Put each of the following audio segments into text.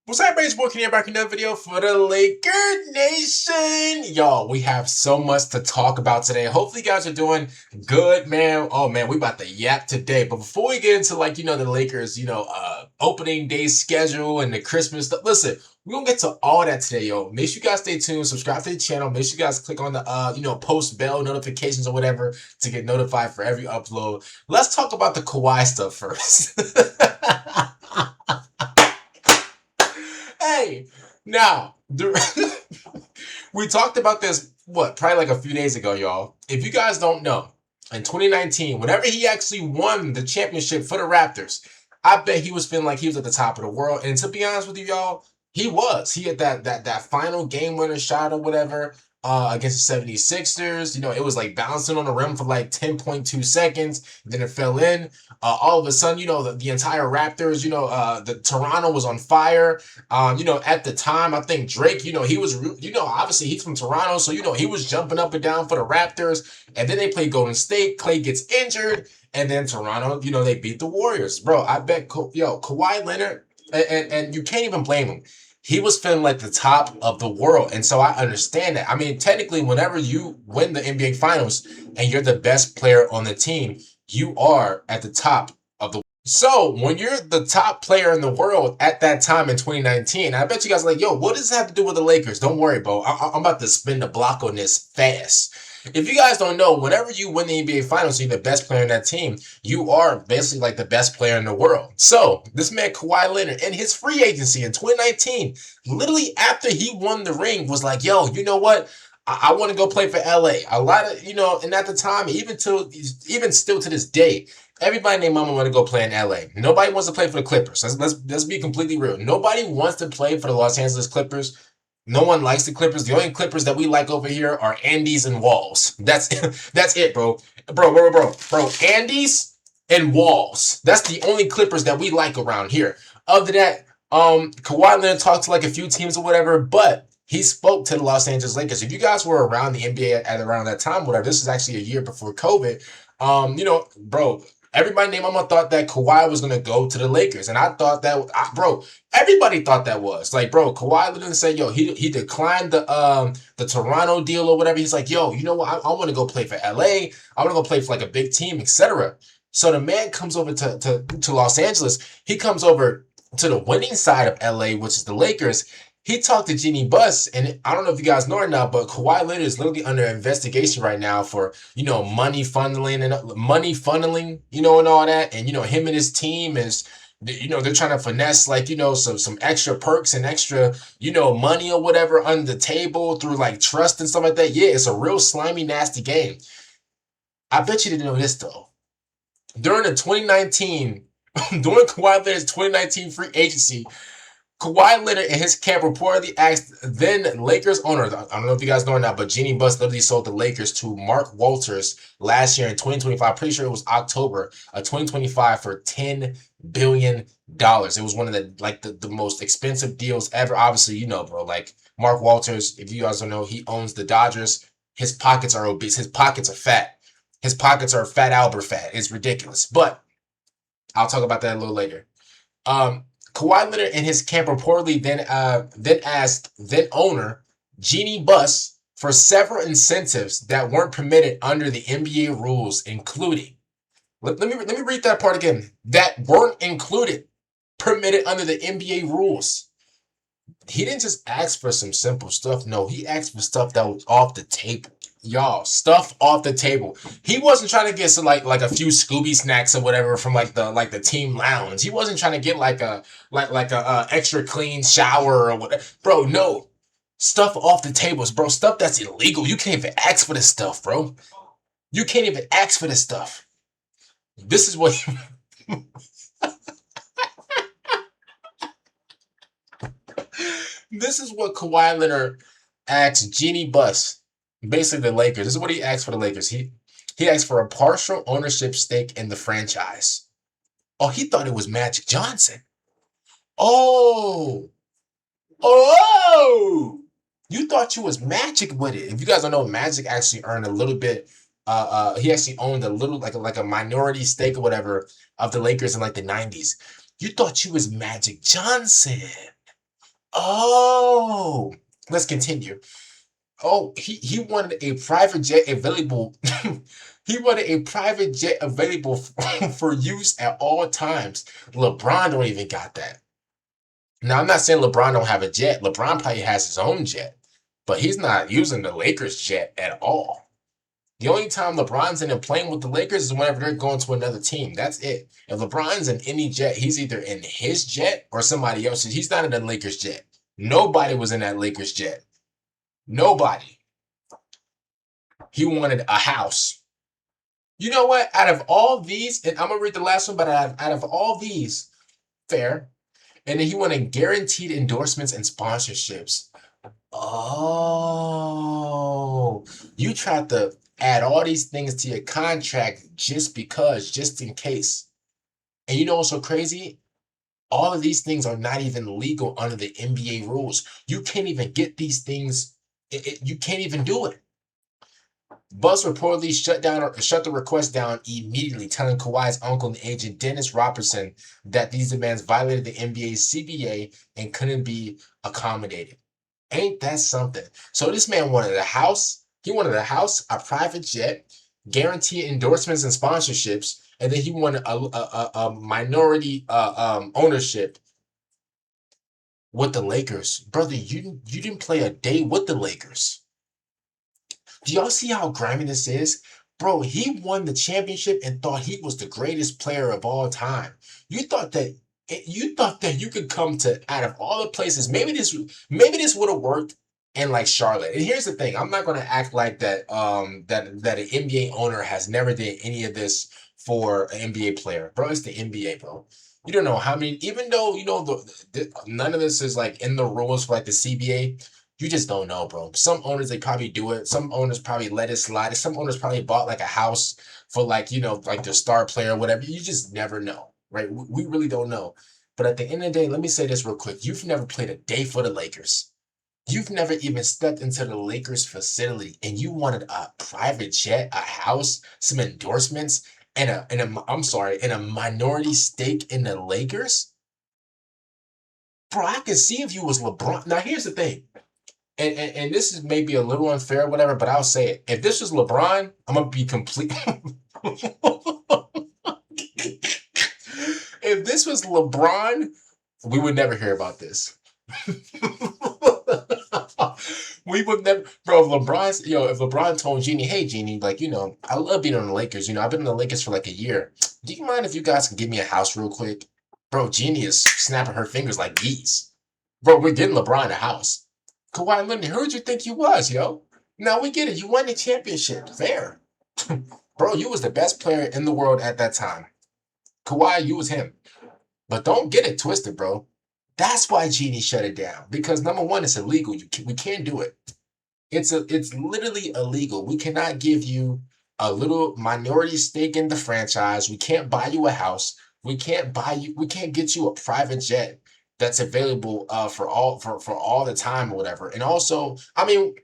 What's up, everybody? It's Boy Kenny back in another video for the Laker Nation. Y'all, we have so much to talk about today. Hopefully, you guys are doing good, man. Oh, man, we about to yap today. But before we get into, the Lakers, opening day schedule and the Christmas stuff, listen, we're going to get to all that today, yo. Make sure you guys stay tuned, subscribe to the channel. Make sure you guys click on the, post bell notifications or whatever to get notified for every upload. Let's talk about the Kawhi stuff first. Hey, now, we talked about this, probably like a few days ago, y'all. If you guys don't know, in 2019, whenever he actually won the championship for the Raptors, I bet he was feeling like he was at the top of the world. And to be honest with you, y'all, he was. He had that final game winner shot or whatever against the 76ers. It was like bouncing on the rim for like 10.2 seconds. Then it fell in. All of a sudden, the entire Raptors, the Toronto was on fire. At the time, I think Drake, he was, obviously he's from Toronto, so, he was jumping up and down for the Raptors. And then they played Golden State. Clay gets injured. And then Toronto, they beat the Warriors. Bro, I bet, Kawhi Leonard, and you can't even blame him. He was feeling like the top of the world. And so I understand that. I mean, technically, whenever you win the NBA Finals and you're the best player on the team, you are at the top of the world. So when you're the top player in the world at that time in 2019, I bet you guys are like, yo, what does this have to do with the Lakers? Don't worry, bro. I'm about to spin the block on this fast. If you guys don't know, whenever you win the NBA Finals, you're the best player in that team. You are basically like the best player in the world. So this man Kawhi Leonard in his free agency in 2019, literally after he won the ring, was like, "Yo, you know what? I want to go play for LA." A lot of and at the time, even still to this day, everybody and their mama want to go play in LA. Nobody wants to play for the Clippers. Let's be completely real. Nobody wants to play for the Los Angeles Clippers. No one likes the Clippers. The only Clippers that we like over here are Andes and Walls. That's it, bro. Bro. Andes and Walls. That's the only Clippers that we like around here. Other than that, Kawhi Leonard talked to like a few teams or whatever, but he spoke to the Los Angeles Lakers. If you guys were around the NBA at around that time, whatever, this is actually a year before COVID. Bro, everybody named Mama thought that Kawhi was gonna go to the Lakers, and I thought that, bro. Everybody thought that was like, bro. Kawhi didn't say, yo, he declined the Toronto deal or whatever. He's like, yo, you know what? I want to go play for LA. I want to go play for like a big team, etc. So the man comes over to Los Angeles. He comes over to the winning side of LA, which is the Lakers. He talked to Jeanie Buss, and I don't know if you guys know or not, but Kawhi Leonard is literally under investigation right now for, money funneling, and all that. And, him and his team is, they're trying to finesse, like, some extra perks and extra, money or whatever under the table through like trust and stuff like that. Yeah, it's a real slimy, nasty game. I bet you didn't know this though. During the 2019, during Kawhi Leonard's 2019 free agency, Kawhi Leonard and his camp reportedly asked then Lakers owner, I don't know if you guys know or not, but Jeanie Buss literally sold the Lakers to Mark Walters last year in 2025. Pretty sure it was October of 2025 for $10 billion. It was one of the most expensive deals ever. Obviously, bro, like Mark Walters, if you guys don't know, he owns the Dodgers. His pockets are obese. His pockets are fat. His pockets are fat Albert fat. It's ridiculous. But I'll talk about that a little later. Kawhi Leonard and his camp reportedly then asked then owner Jeanie Buss for several incentives that weren't permitted under the NBA rules, including, let me read that part again, that weren't permitted under the NBA rules. He didn't just ask for some simple stuff. No, he asked for stuff that was off the table. Y'all, stuff off the table. He wasn't trying to get some like a few Scooby snacks or whatever from like the team lounge. He wasn't trying to get like a extra clean shower or whatever. Bro, no. Stuff off the tables, bro. Stuff that's illegal. You can't even ask for this stuff, bro. You can't even ask for this stuff. This is what this is what Kawhi Leonard asked Jeanie Buss. Basically, the Lakers. This is what he asked for the Lakers. He asked for a partial ownership stake in the franchise. Oh, he thought it was Magic Johnson. Oh, you thought you was Magic with it. If you guys don't know, Magic actually earned a little bit. He actually owned a little like a minority stake or whatever of the Lakers in like the 90s. You thought you was Magic Johnson. Oh, let's continue. Oh, he wanted a private jet available. He wanted a private jet available for use at all times. LeBron don't even got that. Now, I'm not saying LeBron don't have a jet. LeBron probably has his own jet, but he's not using the Lakers jet at all. The only time LeBron's in and playing with the Lakers is whenever they're going to another team. That's it. If LeBron's in any jet, he's either in his jet or somebody else's. He's not in the Lakers jet. Nobody was in that Lakers jet. Nobody. He wanted a house. You know what? Out of all these, and I'm going to read the last one, but out of all these, fair. And then he wanted guaranteed endorsements and sponsorships. Oh, you tried to add all these things to your contract just because, just in case. And you know what's so crazy? All of these things are not even legal under the NBA rules. You can't even get these things. You can't even do it. Buss reportedly shut the request down immediately, telling Kawhi's uncle and agent Dennis Robertson that these demands violated the NBA's CBA and couldn't be accommodated. Ain't that something? So this man wanted a house. He wanted a house, a private jet, guaranteed endorsements and sponsorships, and then he wanted a minority ownership with the Lakers. Brother, you didn't play a day with the Lakers. Do y'all see how grimy this is? Bro, he won the championship and thought he was the greatest player of all time. You thought that you could come to, out of all the places, maybe this would have worked in like Charlotte. And here's the thing, I'm not gonna act like that that an NBA owner has never did any of this for an NBA player. Bro, it's the NBA, bro. You don't know how many, even though you know none of this is like in the rules for like the CBA. You just don't know, bro. Some owners, they probably do it. Some owners probably let it slide. Some owners probably bought like a house for like, you know, like their star player or whatever. You just never know, right? We really don't know. But at the end of the day, let me say this real quick. You've never played a day for the Lakers. You've never even stepped into the Lakers facility and you wanted a private jet, a house, some endorsements, and a minority stake in the Lakers? Bro, I could see if you was LeBron. Now, here's the thing. And this is maybe a little unfair or whatever, but I'll say it. If this was LeBron, I'm gonna be complete. If this was LeBron, we would never hear about this. We would never, bro. If LeBron told Jeanie, hey Jeanie, like, you know, I love being on the Lakers. You know, I've been on the Lakers for like a year. Do you mind if you guys can give me a house real quick? Bro, Jeanie is snapping her fingers like geese. Bro, we're getting LeBron a house. Kawhi Leonard, who'd you think you was, yo? Now we get it. You won the championship. Fair. Bro, you was the best player in the world at that time. Kawhi, you was him. But don't get it twisted, bro. That's why Jeanie shut it down. Because number one, it's illegal. We can't do it. It's literally illegal. We cannot give you a little minority stake in the franchise. We can't buy you a house. We can't get you a private jet that's available for all the time or whatever. And also, I mean,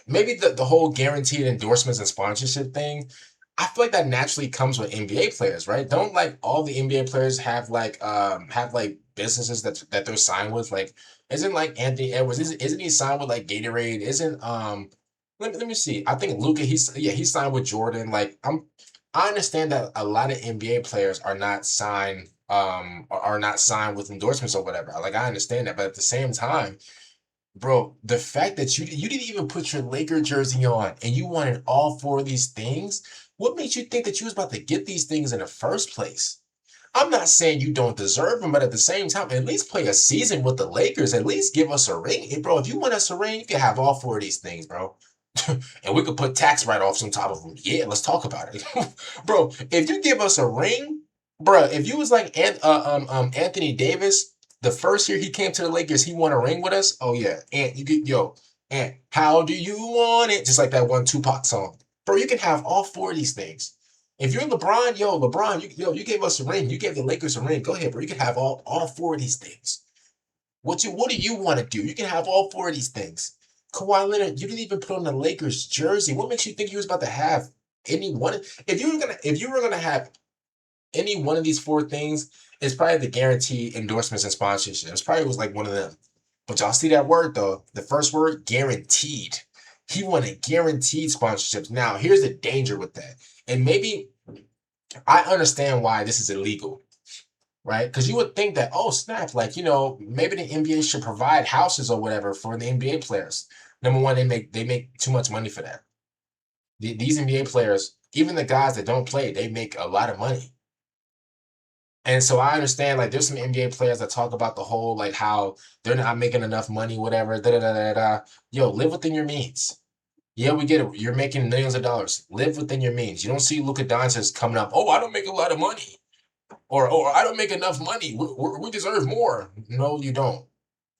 maybe the whole guaranteed endorsements and sponsorship thing, I feel like that naturally comes with NBA players, right? Don't like all the NBA players have like businesses that they're signed with? Like, isn't like Anthony Edwards, isn't he signed with like Gatorade? Isn't let me see. I think Luka, he signed with Jordan. Like, I understand that a lot of NBA players are not signed are not signed with endorsements or whatever. Like, I understand that, but at the same time, bro, the fact that you didn't even put your Laker jersey on and you wanted all four of these things, what made you think that you was about to get these things in the first place? I'm not saying you don't deserve them, but at the same time, at least play a season with the Lakers. At least give us a ring. Hey, bro, if you want us a ring, you can have all four of these things, bro. And we could put tax write-offs on top of them. Yeah, let's talk about it. Bro, if you give us a ring, bro, if you was like Anthony Davis, the first year he came to the Lakers, he won a ring with us. Oh yeah, and you get and how do you want it? Just like that one Tupac song, bro. You can have all four of these things. If you're LeBron, LeBron, you gave us a ring. You gave the Lakers a ring. Go ahead, bro. You can have all four of these things. What do you want to do? You can have all four of these things. Kawhi Leonard, you didn't even put on the Lakers jersey. What makes you think you was about to have any one? If you were gonna have any one of these four things, it's probably the guarantee endorsements and sponsorships. Probably was like one of them. But y'all see that word though? The first word, guaranteed. He wanted guaranteed sponsorships. Now, here's the danger with that. And maybe I understand why this is illegal, right? Because you would think that, oh, snap, like, maybe the NBA should provide houses or whatever for the NBA players. Number one, they make too much money for that. These NBA players, even the guys that don't play, they make a lot of money. And so I understand, like, there's some NBA players that talk about the whole, like, how they're not making enough money, whatever, da da da da da. Yo, live within your means. Yeah, we get it. You're making millions of dollars. Live within your means. You don't see Luka Doncic coming up, oh, I don't make a lot of money. Or I don't make enough money. We deserve more. No, you don't.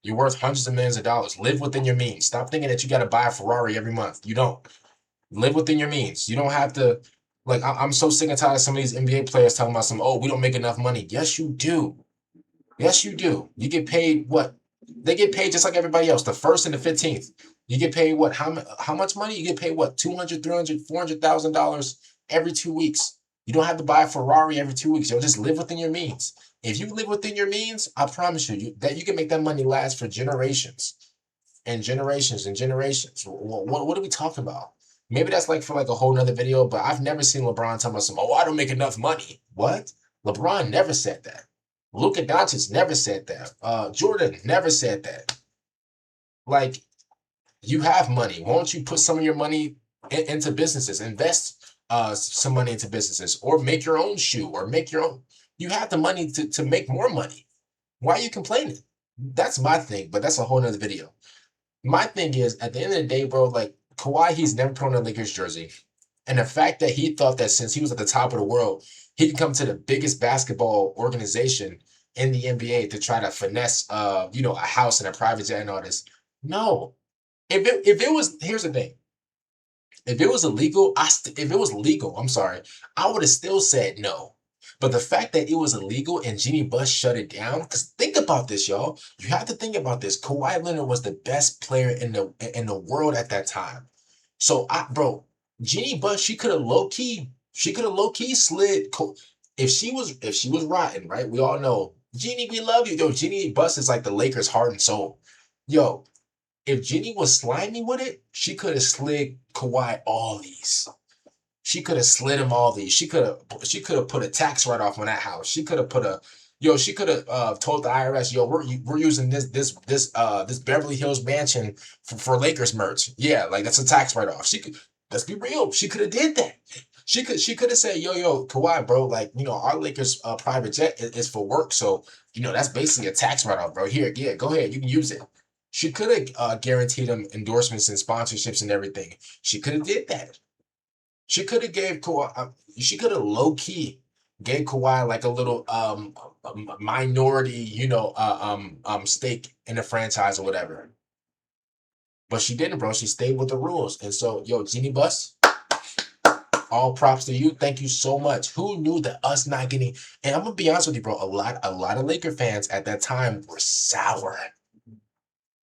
You're worth hundreds of millions of dollars. Live within your means. Stop thinking that you got to buy a Ferrari every month. You don't. Live within your means. You don't have to, like, I'm so sick and tired of some of these NBA players talking about oh, we don't make enough money. Yes, you do. Yes, you do. You get paid what? They get paid just like everybody else, the 1st and the 15th. You get paid what? How much money? You get paid what? $200, $300, $400,000 every 2 weeks. You don't have to buy a Ferrari every 2 weeks. You'll just live within your means. If you live within your means, I promise you that you can make that money last for generations and generations and generations. What are we talking about? Maybe that's like for like a whole nother video, but I've never seen LeBron talking about oh, I don't make enough money. What? LeBron never said that. Luka Doncic never said that. Jordan never said that. Like, you have money. Why don't you put some of your money into businesses? Invest some money into businesses, or make your own shoe, or make your own. You have the money to make more money. Why are you complaining? That's my thing, but that's a whole nother video. My thing is, at the end of the day, bro, like, Kawhi, he's never put on a Lakers jersey. And the fact that he thought that since he was at the top of the world, he could come to the biggest basketball organization in the NBA to try to finesse, a house and a private jet and all this. No. If it was, here's the thing. If it was illegal, I'm sorry, I would have still said no. But the fact that it was illegal and Jeanie Buss shut it down, because think about this, y'all. You have to think about this. Kawhi Leonard was the best player in the world at that time. So, Jeanie Buss, she could have low key slid. If she was rotten, right? We all know, Jeanie, we love you. Yo, Jeanie Buss is like the Lakers' heart and soul. Yo, if Jeanie was slimy with it, she could have slid Kawhi all these. She could have slid him all these. She could have put a tax write-off on that house. She could have told the IRS, yo, we're using this Beverly Hills mansion for Lakers merch. Yeah, like, that's a tax write-off. Let's be real. She could have did that. She could have said, yo, Kawhi, bro, like, our Lakers private jet is for work. So, that's basically a tax write-off, bro. Here, yeah, go ahead. You can use it. She could have guaranteed him endorsements and sponsorships and everything. She could have did that. She could have gave Kawhi. She could have low key gave Kawhi like a little minority, stake in the franchise or whatever. But she didn't, bro. She stayed with the rules. And so, yo, Jeanie Buss, all props to you. Thank you so much. Who knew that us not getting? And I'm gonna be honest with you, bro. A lot of Laker fans at that time were sour.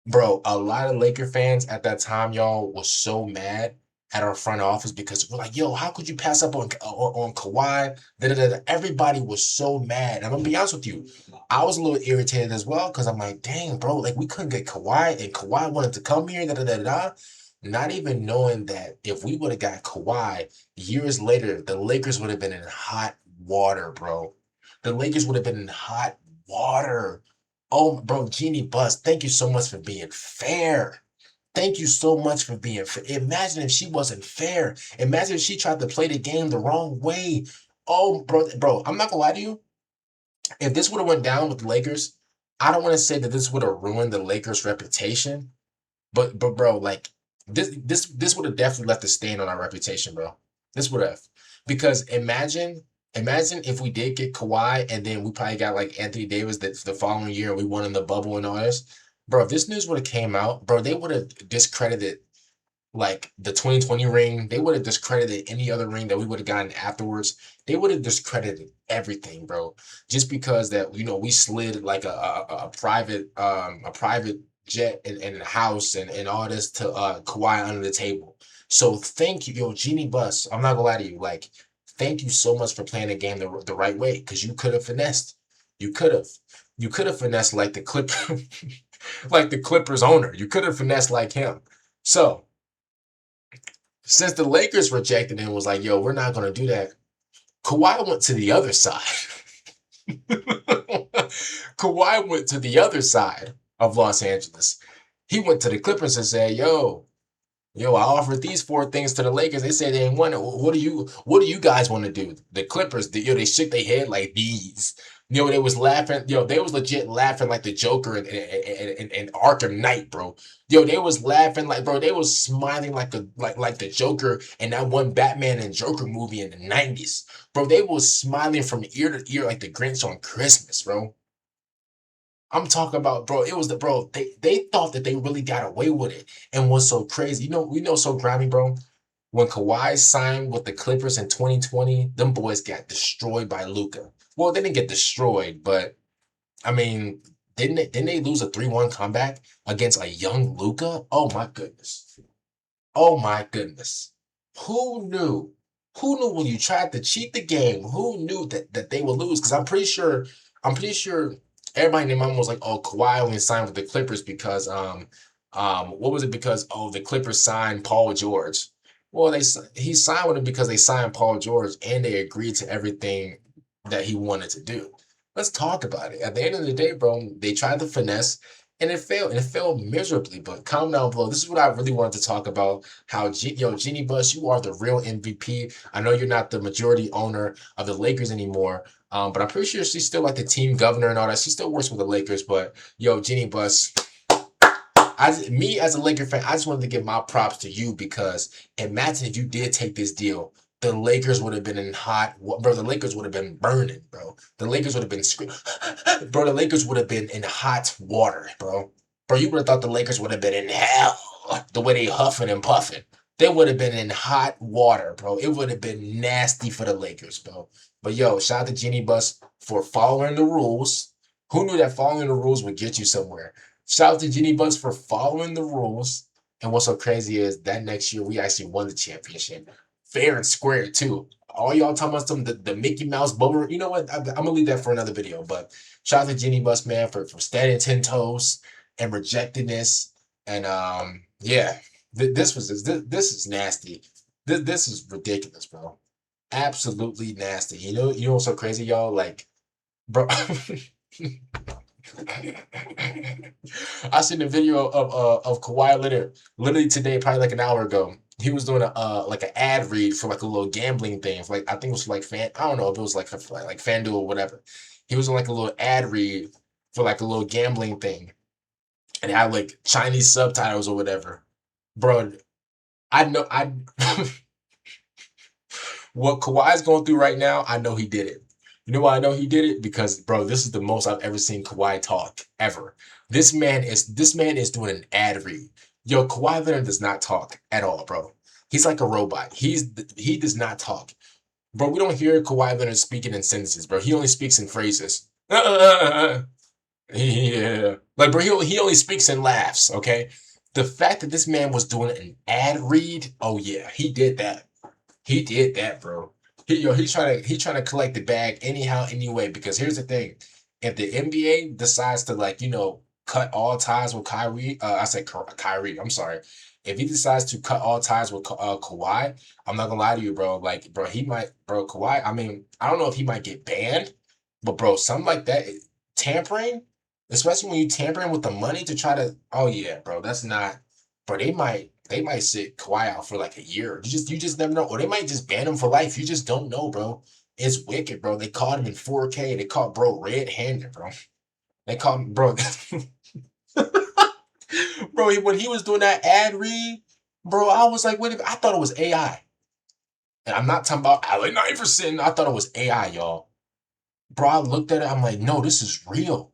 Bro, a lot of Laker fans at that time, y'all, was so mad at our front office because we're like, yo, how could you pass up on Kawhi? Everybody was so mad. I'm gonna be honest with you. I was a little irritated as well because I'm like, dang, bro, like, we couldn't get Kawhi, and Kawhi wanted to come here, Not even knowing that if we would have got Kawhi years later, the Lakers would have been in hot water, bro. The Lakers would have been in hot water. Oh, bro, Jeanie Buss, thank you so much for being fair. Thank you so much for being fair. Imagine if she wasn't fair. Imagine if she tried to play the game the wrong way. Oh, bro, I'm not gonna lie to you. If this would have went down with the Lakers, I don't want to say that this would have ruined the Lakers' reputation, but bro, like, this would have definitely left a stain on our reputation, bro. This would have, because imagine if we did get Kawhi and then we probably got like Anthony Davis the following year and we won in the bubble and all this. Bro, if this news would have came out, bro, they would have discredited like the 2020 ring. They would have discredited any other ring that we would have gotten afterwards. They would have discredited everything, bro. Just because that, we slid like a private jet and a house and all this to Kawhi under the table. So thank you, yo, Jeanie Buss. I'm not gonna lie to you, like, thank you so much for playing the game the right way, because you could have finessed. You could have finessed like the clip. like the Clippers owner. You could have finessed like him. So since the Lakers rejected him and was like, yo, we're not gonna do that, Kawhi went to the other side. Kawhi went to the other side of Los Angeles. He went to the Clippers and said, yo, I offered these 4 things to the Lakers. They said they didn't want it. What do you guys want to do? The Clippers, they shook their head like these. They was laughing. They was legit laughing like the Joker in Arkham Knight, bro. They was laughing like, bro, they was smiling like the Joker in that one Batman and Joker movie in the 90s. Bro, they was smiling from ear to ear like the Grinch on Christmas, bro. I'm talking about, bro, it was they thought that they really got away with it. And what's so crazy, we know so grimy, bro. When Kawhi signed with the Clippers in 2020, them boys got destroyed by Luka. Well, they didn't get destroyed, but I mean, didn't they lose a 3-1 comeback against a young Luka? Oh my goodness. Oh my goodness. Who knew? Who knew when you tried to cheat the game? Who knew that they would lose? Because I'm pretty sure everybody in their mom was like, oh, Kawhi only signed with the Clippers because what was it? Because the Clippers signed Paul George. Well, he signed with him because they signed Paul George and they agreed to everything that he wanted to do. Let's talk about it. At the end of the day, bro, they tried to finesse and it failed, and it failed miserably. But comment down below. This is what I really wanted to talk about. How Jeanie Buss, you are the real MVP. I know you're not the majority owner of the Lakers anymore, but I'm pretty sure she's still like the team governor and all that. She still works with the Lakers. But Jeanie Buss, me as a Laker fan, I just wanted to give my props to you because imagine if you did take this deal. The Lakers would have been in bro. The Lakers would have been burning, bro. The Lakers would have been screaming, bro. The Lakers would have been in hot water, bro. Bro, you would have thought the Lakers would have been in hell. The way they huffing and puffing, they would have been in hot water, bro. It would have been nasty for the Lakers, bro. But shout out to Jeanie Buss for following the rules. Who knew that following the rules would get you somewhere? Shout out to Jeanie Buss for following the rules. And what's so crazy is that next year we actually won the championship. Fair and square, too. All y'all talking about the Mickey Mouse bubble. You know what? I'm going to leave that for another video. But shout out to Jeanie Buss, man, for standing 10 toes and rejecting this. And, yeah, this is nasty. This is ridiculous, bro. Absolutely nasty. You know what's so crazy, y'all? Like, bro. I seen a video of Kawhi Leonard literally today, probably like an hour ago. He was doing like an ad read for like a little gambling thing. For like I think it was like I don't know if it was like FanDuel or whatever. He was on like a little ad read for like a little gambling thing, and it had like Chinese subtitles or whatever. Bro, I know what Kawhi's going through right now. I know he did it. You know why I know he did it? Because, bro, this is the most I've ever seen Kawhi talk ever. This man is doing an ad read. Kawhi Leonard does not talk at all, bro. He's like a robot. He does not talk, bro. We don't hear Kawhi Leonard speaking in sentences, bro. He only speaks in phrases. Yeah, like, bro, he only speaks in laughs. Okay, the fact that this man was doing an ad read, oh yeah, he did that. He did that, bro. He's trying to collect the bag anyhow, anyway. Because here's the thing: if the NBA decides to cut all ties with Kyrie, I said Kyrie. I'm sorry. If he decides to cut all ties with Kawhi, I'm not gonna lie to you, bro. Like, bro, Kawhi. I mean, I don't know if he might get banned, but bro, something like that, tampering, especially when you tampering with the money to try to. Oh yeah, bro, that's not. Bro, they might sit Kawhi out for like a year. You just never know. Or they might just ban him for life. You just don't know, bro. It's wicked, bro. They caught him in 4K. They caught bro red-handed, bro. They caught him, bro. Bro, when he was doing that ad read, bro, I was like, wait a minute. I thought it was AI. And I'm not talking about Allen Iverson. I thought it was AI, y'all. Bro, I looked at it. I'm like, no, this is real.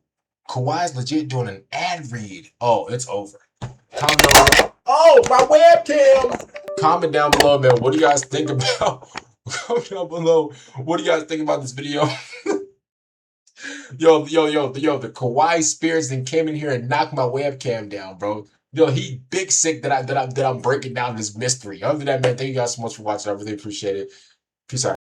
Kawhi's legit doing an ad read. Oh, it's over. Comment down below. Oh, my webcam. Comment down below, man. What do you guys think about? Comment down below. What do you guys think about this video? Yo, the Kawhi spirits then came in here and knocked my webcam down, bro. He big sick that I'm breaking down this mystery. Other than that, man, thank you guys so much for watching. I really appreciate it. Peace out.